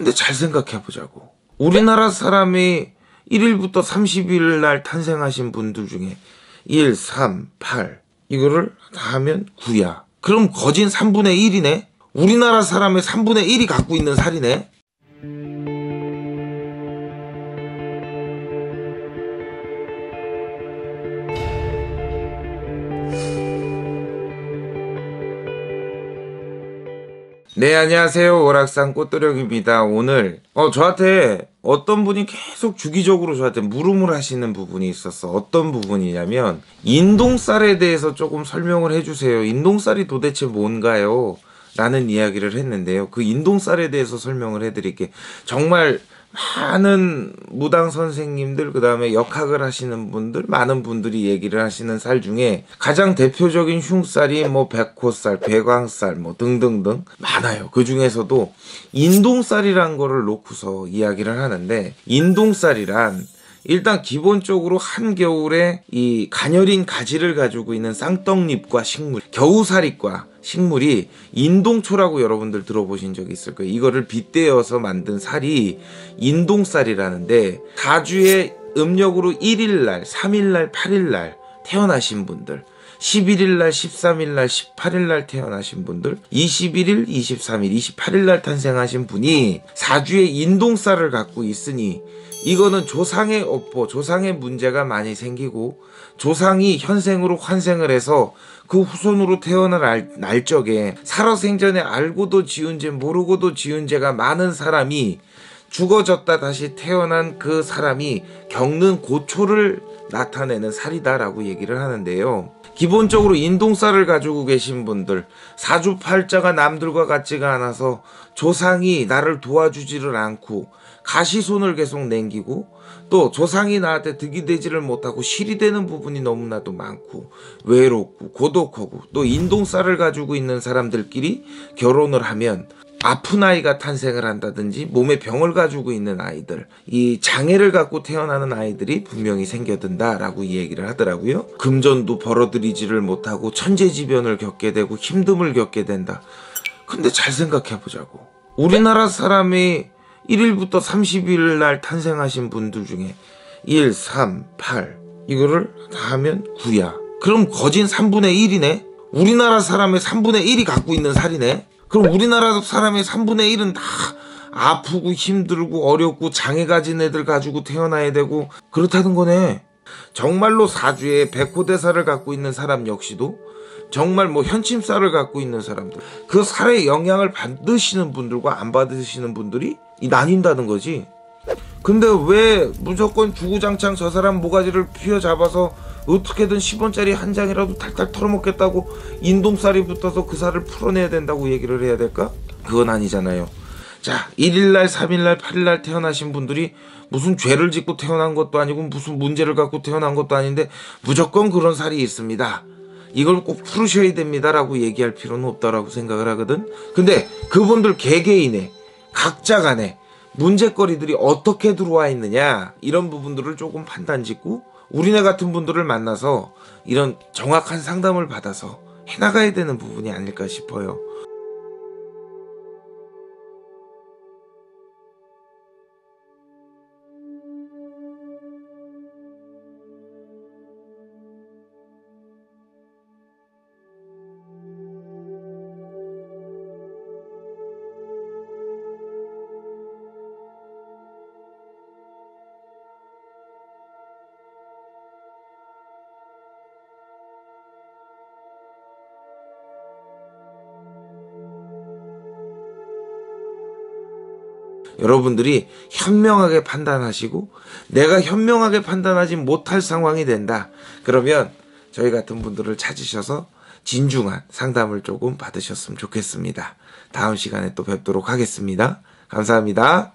근데 잘 생각해 보자고. 우리나라 사람이 1일부터 30일 날 탄생하신 분들 중에 1, 3, 8 이거를 다 하면 9야. 그럼 거진 3분의 1이네? 우리나라 사람의 3분의 1이 갖고 있는 살이네? 네, 안녕하세요. 오락산 꽃도령입니다. 오늘 저한테 어떤 분이 계속 주기적으로 저한테 물음을 하시는 부분이 있었어. 어떤 부분이냐면 인동쌀에 대해서 조금 설명을 해주세요. 인동쌀이 도대체 뭔가요? 라는 이야기를 했는데요. 그 인동쌀에 대해서 설명을 해드릴게. 정말 많은 무당 선생님들, 그 다음에 역학을 하시는 분들, 많은 분들이 얘기를 하시는 쌀 중에 가장 대표적인 흉쌀이 뭐 백호쌀, 배광쌀 뭐 등등등 많아요. 그 중에서도 인동쌀이란 거를 놓고서 이야기를 하는데, 인동쌀이란 일단 기본적으로 한겨울에 이 가녀린 가지를 가지고 있는 쌍떡잎과 식물, 겨우살잎과 식물이 인동초라고 여러분들 들어보신 적이 있을 거예요. 이거를 빗대어서 만든 쌀이 인동쌀이라는데, 다주에 음력으로 1일날, 3일날, 8일날 태어나신 분들, 11일날, 13일날, 18일날 태어나신 분들, 21일, 23일, 28일날 탄생하신 분이 사주에 인동쌀을 갖고 있으니 이거는 조상의 업보, 조상의 문제가 많이 생기고 조상이 현생으로 환생을 해서 그 후손으로 태어날 날적에 살아생전에 알고도 지은 죄 모르고도 지은 죄가 많은 사람이 죽어졌다 다시 태어난 그 사람이 겪는 고초를 나타내는 살이다라고 얘기를 하는데요. 기본적으로 인동쌀을 가지고 계신 분들, 사주팔자가 남들과 같지가 않아서 조상이 나를 도와주지를 않고 가시손을 계속 남기고, 또 조상이 나한테 득이 되지를 못하고 실이 되는 부분이 너무나도 많고 외롭고 고독하고, 또 인동쌀을 가지고 있는 사람들끼리 결혼을 하면 아픈 아이가 탄생을 한다든지 몸에 병을 가지고 있는 아이들, 이 장애를 갖고 태어나는 아이들이 분명히 생겨든다라고 이 얘기를 하더라고요. 금전도 벌어들이지를 못하고 천재지변을 겪게 되고 힘듦을 겪게 된다. 근데 잘 생각해 보자고. 우리나라 사람이 1일부터 30일 날 탄생하신 분들 중에 1, 3, 8 이거를 다 하면 9야. 그럼 거진 3분의 1이네? 우리나라 사람의 3분의 1이 갖고 있는 살이네? 그럼 우리나라 사람의 3분의 1은 다 아프고 힘들고 어렵고 장애 가진 애들 가지고 태어나야 되고 그렇다는 거네. 정말로 사주에 백호대사를 갖고 있는 사람 역시도 정말 뭐 현침살을 갖고 있는 사람들, 그 살의 영향을 받으시는 분들과 안 받으시는 분들이 나뉜다는 거지. 근데 왜 무조건 주구장창 저 사람 모가지를 휘어잡아서 어떻게든 10원짜리 한 장이라도 탈탈 털어먹겠다고 인동살이 붙어서 그 살을 풀어내야 된다고 얘기를 해야 될까? 그건 아니잖아요. 자, 1일날, 3일날, 8일날 태어나신 분들이 무슨 죄를 짓고 태어난 것도 아니고 무슨 문제를 갖고 태어난 것도 아닌데 무조건 그런 살이 있습니다, 이걸 꼭 풀으셔야 됩니다 라고 얘기할 필요는 없다라고 생각을 하거든. 근데 그분들 개개인의 각자 간에 문제거리들이 어떻게 들어와 있느냐, 이런 부분들을 조금 판단 짓고 우리네 같은 분들을 만나서 이런 정확한 상담을 받아서 해나가야 되는 부분이 아닐까 싶어요. 여러분들이 현명하게 판단하시고 내가 현명하게 판단하지 못할 상황이 된다, 그러면 저희 같은 분들을 찾으셔서 진중한 상담을 조금 받으셨으면 좋겠습니다. 다음 시간에 또 뵙도록 하겠습니다. 감사합니다.